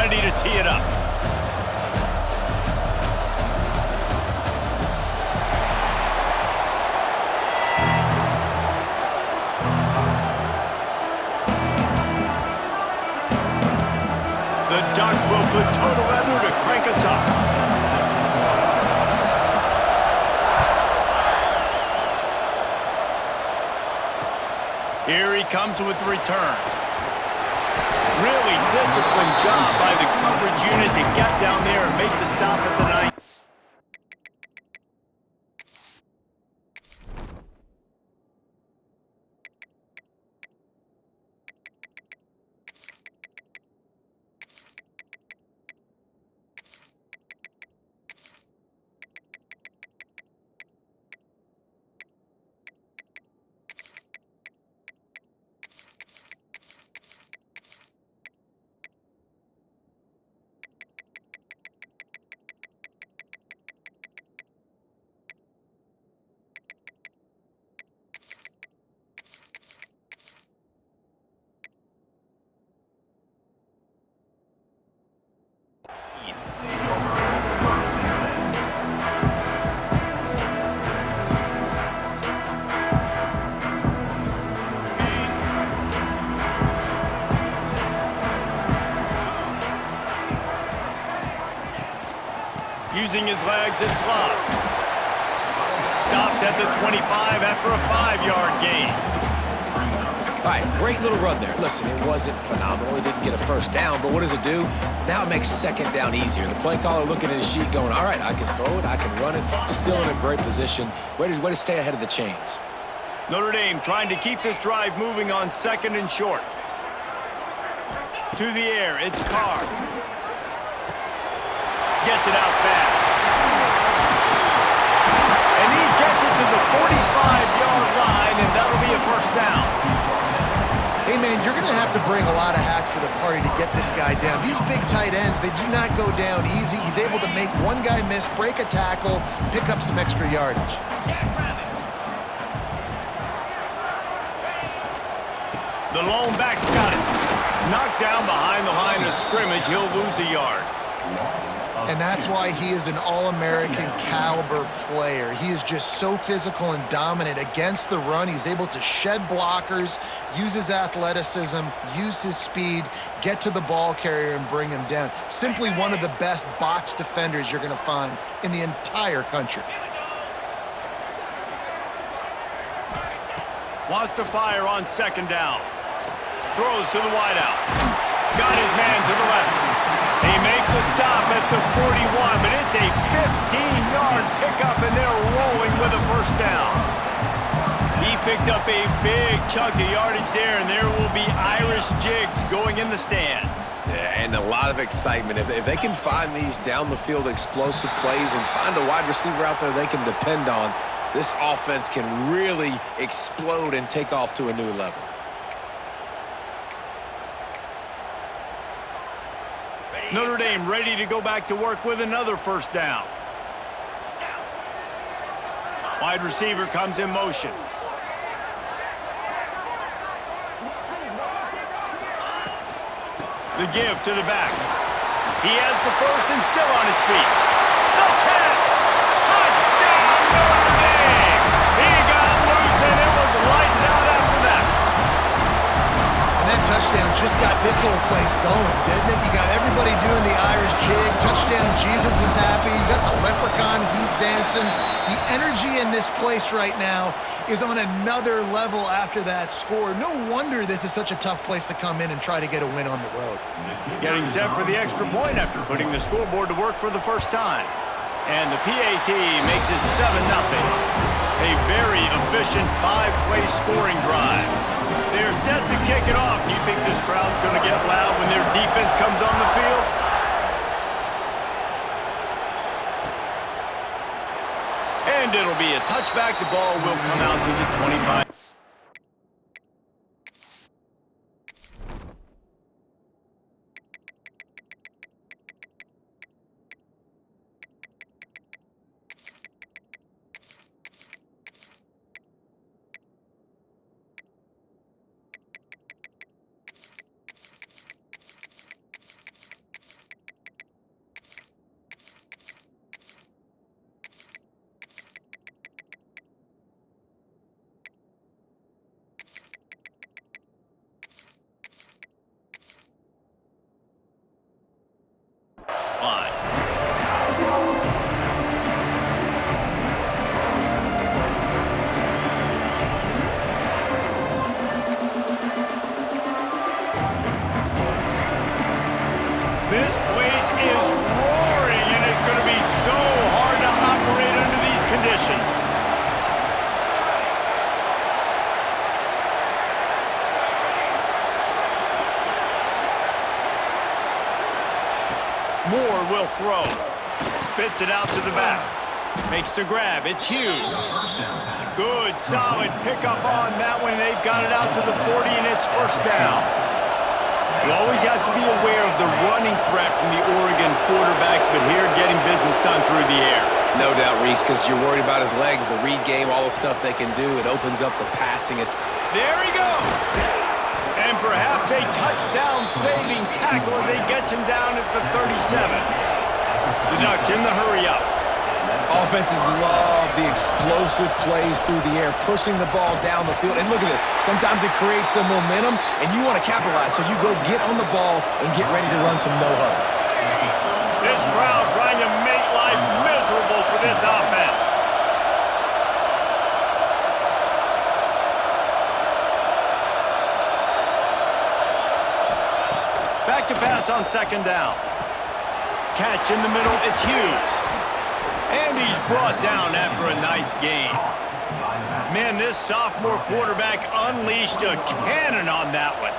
ready to tee it up. The Ducks will put total weather to crank us up. Here he comes with the return. Really disciplined job by the coverage unit to get down there and make the stop at the 9. Using his legs, it's Love. Stopped at the 25 after a 5-yard gain. All right, great little run there. Listen, it wasn't phenomenal. He didn't get a first down, but what does it do? Now it makes second down easier. The play caller looking at his sheet going, all right, I can throw it, I can run it. Still in a great position. Way to stay ahead of the chains. Notre Dame trying to keep this drive moving on 2nd and short. To the air, it's Carr. Gets it out fast. And he gets it to the 45-yard line, and that'll be a first down. Hey, man, you're going to have to bring a lot of hats to the party to get this guy down. These big tight ends, they do not go down easy. He's able to make one guy miss, break a tackle, pick up some extra yardage. The lone back's got it. Knocked down behind the line of scrimmage. He'll lose a yard. And that's why he is an All-American caliber player. He is just so physical and dominant against the run. He's able to shed blockers, use his athleticism, use his speed, get to the ball carrier and bring him down. Simply one of the best box defenders you're going to find in the entire country. Wants to fire on 2nd down. Throws to the wideout. Got his man to the left. They make the stop at the 41, but it's a 15-yard pickup, and they're rolling with a first down. He picked up a big chunk of yardage there, and there will be Irish jigs going in the stands. Yeah, and a lot of excitement. If they can find these down-the-field explosive plays and find a wide receiver out there they can depend on, this offense can really explode and take off to a new level. Notre Dame ready to go back to work with another first down. Wide receiver comes in motion. The give to the back. He has the first and still on his feet. The 10. Touchdown, Notre Dame. He got loose and it was lights out after that. And that touchdown just got this whole place going, didn't it? You got everybody doing the Irish jig. Touchdown, Jesus is happy. You got the leprechaun, he's dancing. The energy in this place right now is on another level after that score. No wonder this is such a tough place to come in and try to get a win on the road. Getting set for the extra point after putting the scoreboard to work for the first time. And the PAT makes it 7-0. A very efficient 5-play scoring drive. They're set to kick it off. You think this crowd's going to get loud when their defense comes on the field? And it'll be a touchback. The ball will come out to the 25. line. This place is roaring, and it's going to be so hard to operate under these conditions. Moore will throw. Spits it out to the back. Makes the grab. It's Hughes. Good, solid pickup on that one. They've got it out to the 40, and it's first down. You always have to be aware of the running threat from the Oregon quarterbacks, but here getting business done through the air. No doubt, Reese, because you're worried about his legs, the read game, all the stuff they can do. It opens up the passing. There he goes. And perhaps a touchdown-saving tackle as they get him down at the 37. The Ducks in the hurry-up. Offenses love the explosive plays through the air, pushing the ball down the field. And look at this. Sometimes it creates some momentum, and you want to capitalize. So you go get on the ball and get ready to run some no-huddle. This crowd trying to make life miserable for this offense. Back to pass on second down. Catch in the middle, it's Hughes. And he's brought down after a nice gain. Man, this sophomore quarterback unleashed a cannon on that one.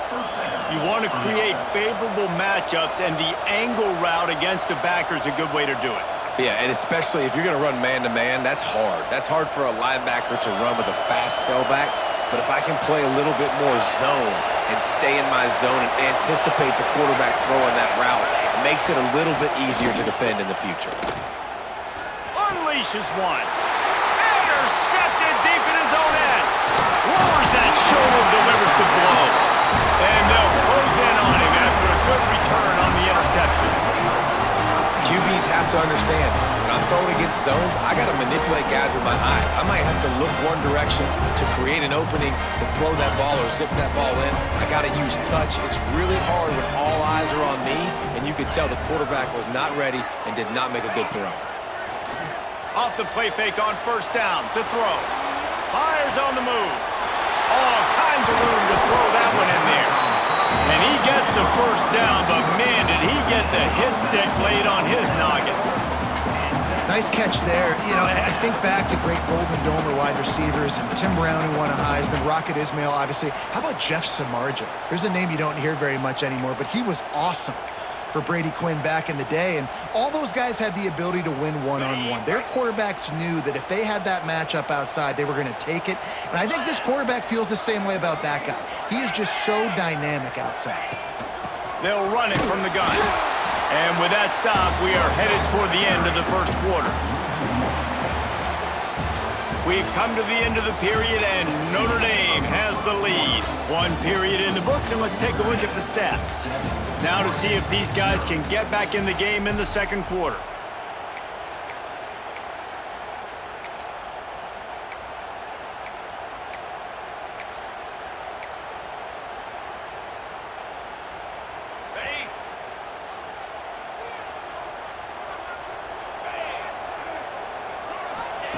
You want to create favorable matchups, and the angle route against a backer is a good way to do it. Yeah, and especially if you're going to run man-to-man, that's hard. That's hard for a linebacker to run with a fast tailback. But if I can play a little bit more zone and stay in my zone and anticipate the quarterback throwing that route, it makes it a little bit easier to defend in the future. Unleashes one. Intercepted deep in his own end. Lowers that shoulder, delivers the blow. And they'll close in on him after a good return on the interception. QBs have to understand, when I'm throwing against zones, I got to manipulate guys with my eyes. I might have to look one direction to create an opening to throw that ball or zip that ball in. I got to use touch. It's really hard when all eyes are on me, and you could tell the quarterback was not ready and did not make a good throw. Off the play fake on first down to throw. Fires on the move. All kinds of room to throw that one in there. And he gets the first down, but man, did he get the hit stick laid on his noggin. Nice catch there. You know, I think back to great Golden Domer wide receivers and Tim Brown, who won a Heisman, Rocket Ismail, obviously. How about Jeff Samardzija? Here's a name you don't hear very much anymore, but he was awesome for Brady Quinn back in the day, and all those guys had the ability to win one-on-one. Their quarterbacks knew that if they had that matchup outside, they were going to take it, and I think this quarterback feels the same way about that guy. He is just so dynamic outside. They'll run it from the gun, and with that stop, we are headed toward the end of the first quarter. We've come to the end of the period, and Notre Dame has the lead. One period in the books, and let's take a look at the stats. Now to see if these guys can get back in the game in the second quarter.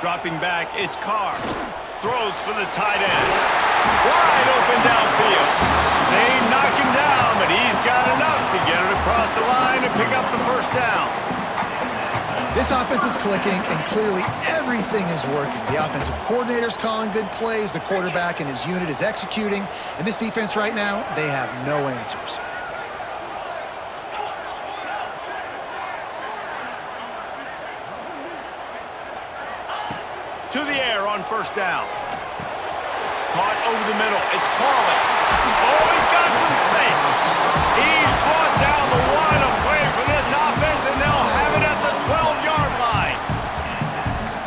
Dropping back, it's Carr. Throws for the tight end. Wide open downfield. They knock him down, but he's got enough to get it across the line and pick up the first down. This offense is clicking, and clearly everything is working. The offensive coordinator's calling good plays, the quarterback and his unit is executing, and this defense right now, they have no answers. To the air on first down. Caught over the middle. It's Pauly. Oh, he's got some space. He's brought down the line of play for this offense, and they'll have it at the 12-yard line.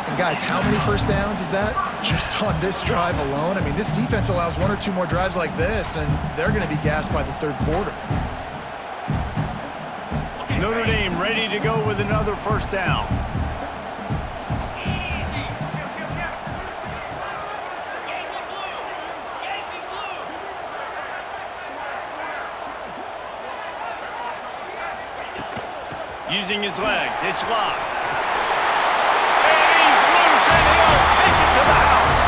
And guys, how many first downs is that? Just on this drive alone? I mean, this defense allows one or two more drives like this, and they're going to be gassed by the third quarter. Notre Dame ready to go with another first down. Using his legs, it's locked. And he's loose, and he'll take it to the house.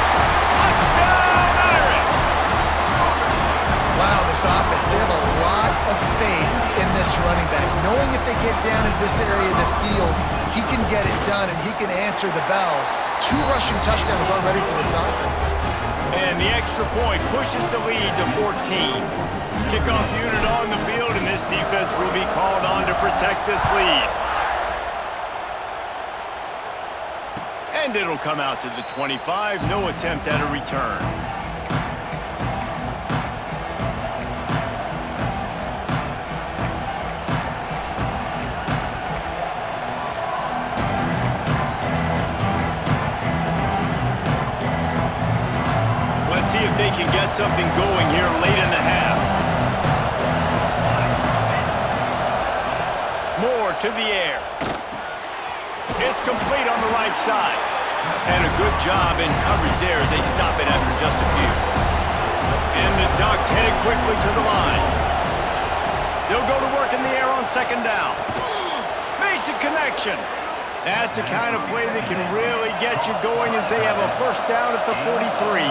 Touchdown, Irish! Wow, this offense, they have a lot of faith in this running back. Knowing if they get down in this area of the field, he can get it done and he can answer the bell. 2 rushing touchdowns already for this offense. And the extra point pushes the lead to 14. Kickoff unit on the field, and this defense will be called on to protect this lead. And it'll come out to the 25. No attempt at a return. Let's see if they can get something going here late in the half. Moore to the air. It's complete on the right side. And a good job in coverage there as they stop it after just a few. And the Ducks head quickly to the line. They'll go to work in the air on second down. Makes a connection. That's the kind of play that can really get you going as they have a first down at the 43.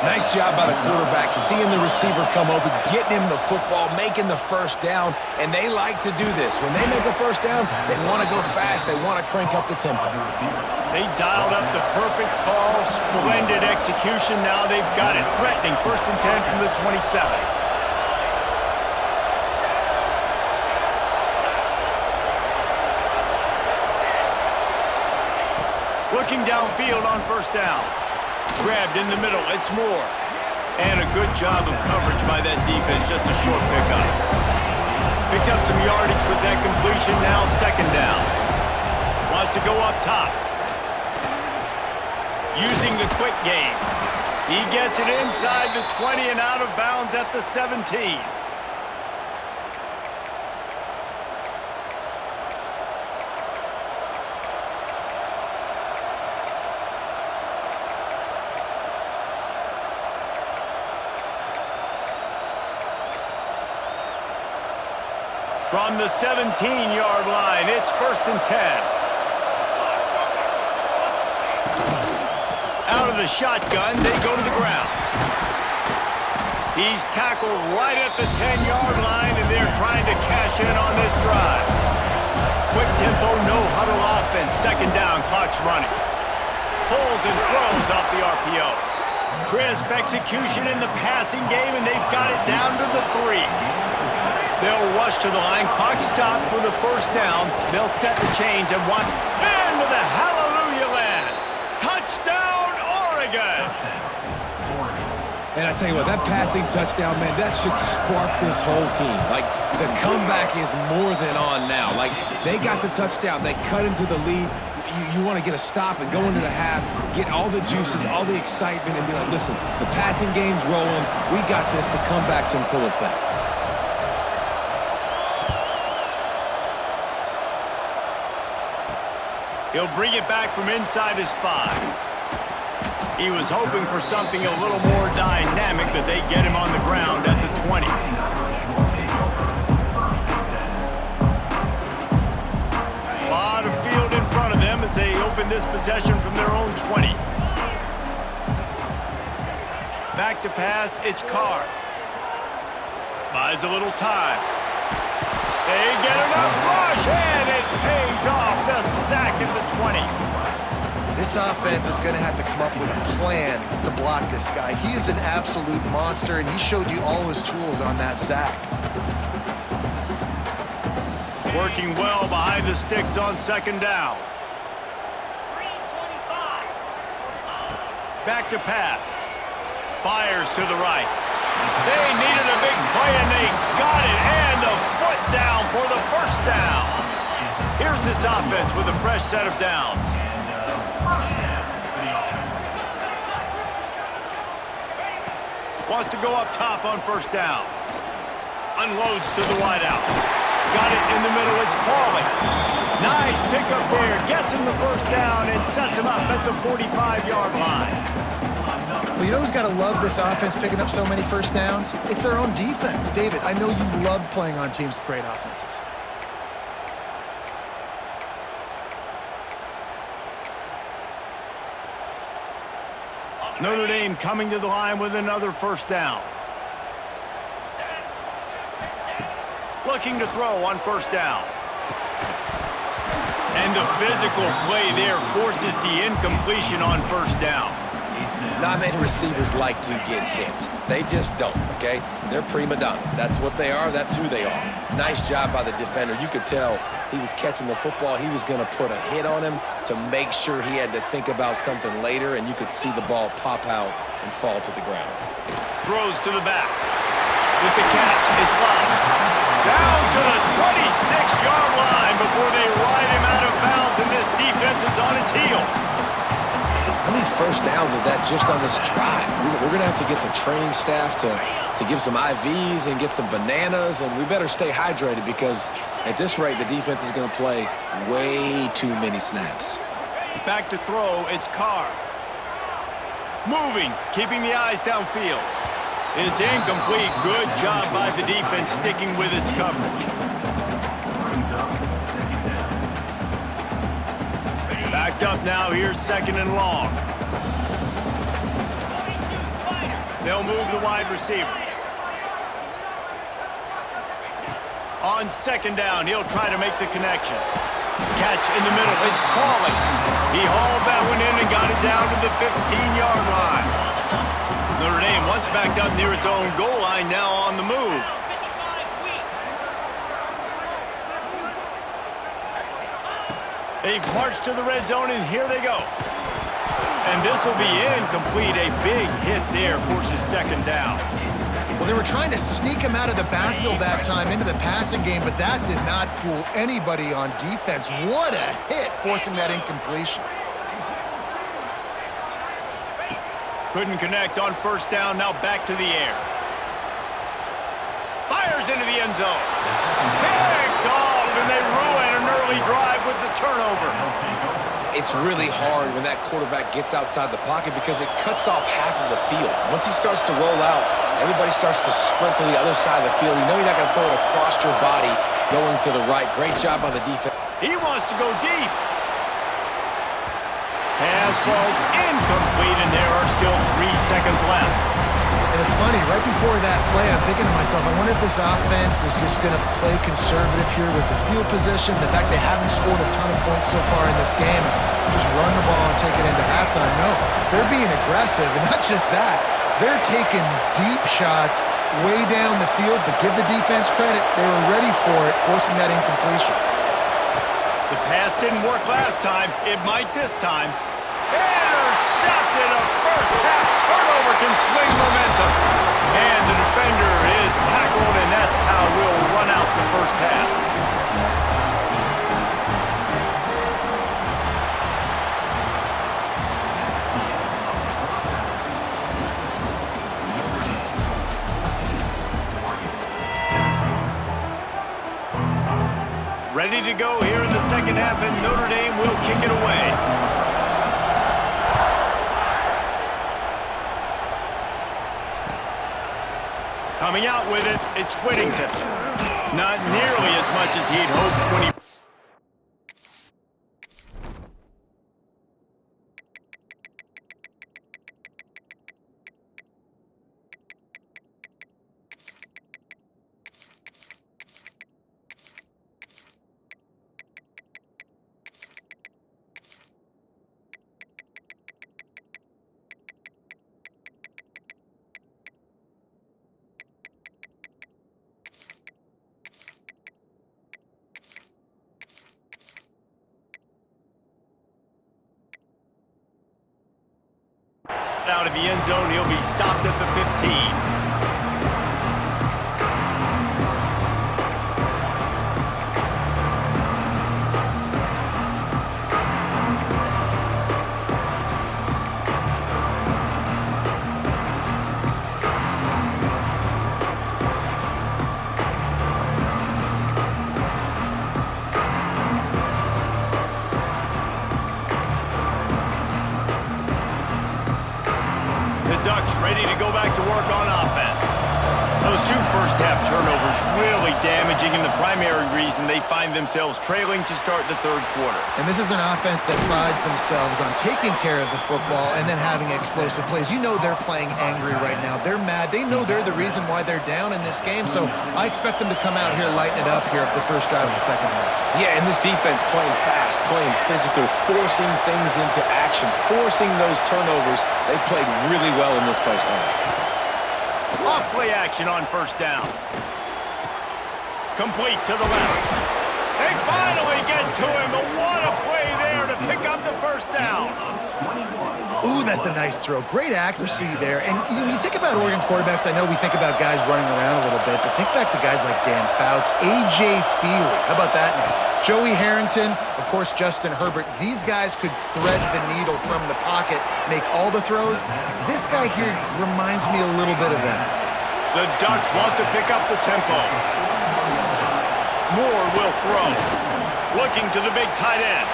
Nice job by the quarterback, seeing the receiver come over, getting him the football, making the first down, and they like to do this. When they make a first down, they want to go fast. They want to crank up the tempo. They dialed up the perfect call, splendid execution. Now they've got it. Threatening 1st and 10 from the 27. Looking downfield on first down. Grabbed in the middle, it's Moore. And a good job of coverage by that defense, just a short pickup. Picked up some yardage with that completion, now second down. Wants to go up top. Using the quick game. He gets it inside the 20 and out of bounds at the 17. From the 17-yard line, it's 1st and 10. Out of the shotgun, they go to the ground. He's tackled right at the 10-yard line, and they're trying to cash in on this drive. Quick tempo, no huddle offense. Second down, clock's running. Pulls and throws off the RPO. Crisp execution in the passing game, and they've got it down to the 3. They'll rush to the line. Clock stopped for the first down. They'll set the chains and watch. Into the hallelujah land. Touchdown, Oregon! And I tell you what, that passing touchdown, man, that should spark this whole team. Like, the comeback is more than on now. Like, they got the touchdown. They cut into the lead. You want to get a stop and go into the half, get all the juices, all the excitement, and be like, listen, the passing game's rolling. We got this. The comeback's in full effect. He'll bring it back from inside his 5. He was hoping for something a little more dynamic, but they get him on the ground at the 20. A lot of field in front of them as they open this possession from their own 20. Back to pass, it's Carr. Buys a little time. They get enough rush, and it pays off. The sack at the 20. This offense is going to have to come up with a plan to block this guy. He is an absolute monster, and he showed you all his tools on that sack. Working well behind the sticks on second down. Back to pass. Fires to the right. They needed a big play, and they got it. And the foot down for the first down. Here's this offense with a fresh set of downs. Wants to go up top on first down. Unloads to the wideout. Got it in the middle. It's Pauly. Nice pickup there. Gets him the first down and sets him up at the 45-yard line. Well, you know who's got to love this offense picking up so many first downs? It's their own defense. David, I know you love playing on teams with great offenses. Notre Dame coming to the line with another first down. Looking to throw on first down. And the physical play there forces the incompletion on first down. Not many receivers like to get hit. They just don't, okay? They're prima donnas. That's what they are. That's who they are. Nice job by the defender. You could tell he was catching the football. He was going to put a hit on him to make sure he had to think about something later, and you could see the ball pop out and fall to the ground. Throws to the back. With the catch, it's Love. Down to the 26-yard line before they ride him out of bounds, and this defense is on its heels. How many first downs is that just on this drive? We're going to have to get the training staff to give some IVs and get some bananas, and we better stay hydrated because at this rate, the defense is going to play way too many snaps. Back to throw, it's Carr. Moving, keeping the eyes downfield. It's incomplete. Good job by the defense sticking with its coverage. Backed up now, here's second and long. They'll move the wide receiver. On second down, he'll try to make the connection. Catch in the middle, it's Pauly. He hauled that one in and got it down to the 15-yard line. Notre Dame once backed up near its own goal line, now on the move. They've marched to the red zone, and here they go. And this will be incomplete. A big hit there forces second down. Well, they were trying to sneak him out of the backfield that time into the passing game, but that did not fool anybody on defense. What a hit, forcing that incompletion. Couldn't connect on first down, now back to the air. Fires into the end zone. Picked off, and they ruin an early drive with the turnover. It's really hard when that quarterback gets outside the pocket because it cuts off half of the field. Once he starts to roll out, everybody starts to sprint to the other side of the field. You know you're not going to throw it across your body going to the right. Great job by the defense. He wants to go deep. Pass falls incomplete, and there are still 3 seconds left. And it's funny, right before that play, I'm thinking to myself, I wonder if this offense is just going to play conservative here with the field position, the fact they haven't scored a ton of points so far in this game, just run the ball and take it into halftime. No, they're being aggressive, and not just that, they're taking deep shots way down the field, but give the defense credit, they were ready for it, forcing that incompletion. The pass didn't work last time. It might this time. Intercepted. A first-half turnover can swing momentum. And the defender is tackled, and that's how we'll run out the first half. Ready to go here in the second half, and Notre Dame will kick it away. Coming out with it, it's Whittington. Not nearly as much as he'd hoped when he... out of the end zone, he'll be stopped at the 15. Ducks ready to go back to work on offense. Those two first-half turnovers really damaging, and the primary reason they find themselves trailing to start the third quarter. And this is an offense that prides themselves on taking care of the football and then having explosive plays. You know they're playing angry right now. They're mad. They know they're the reason why they're down in this game, so I expect them to come out here, lighten it up here for the first drive of the second half. Yeah, and this defense playing fast, playing physical, forcing things into action, forcing those turnovers. They played really well in this first half. Off-play action on first down. Complete to the left. They finally get to him, but what a play there to pick up the first down. Ooh, that's a nice throw. Great accuracy there. And you think about Oregon quarterbacks, I know we think about guys running around a little bit, but think back to guys like Dan Fouts, A.J. Feely. How about that name? Joey Harrington, of course, Justin Herbert. These guys could thread the needle from the pocket, make all the throws. This guy here reminds me a little bit of them. The Ducks want to pick up the tempo. Moore will throw. Looking to the big tight end.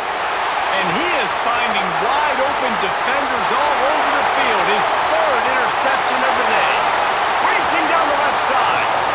And he is finding wide open defenders all over the field. His third interception of the day. Racing down the left side.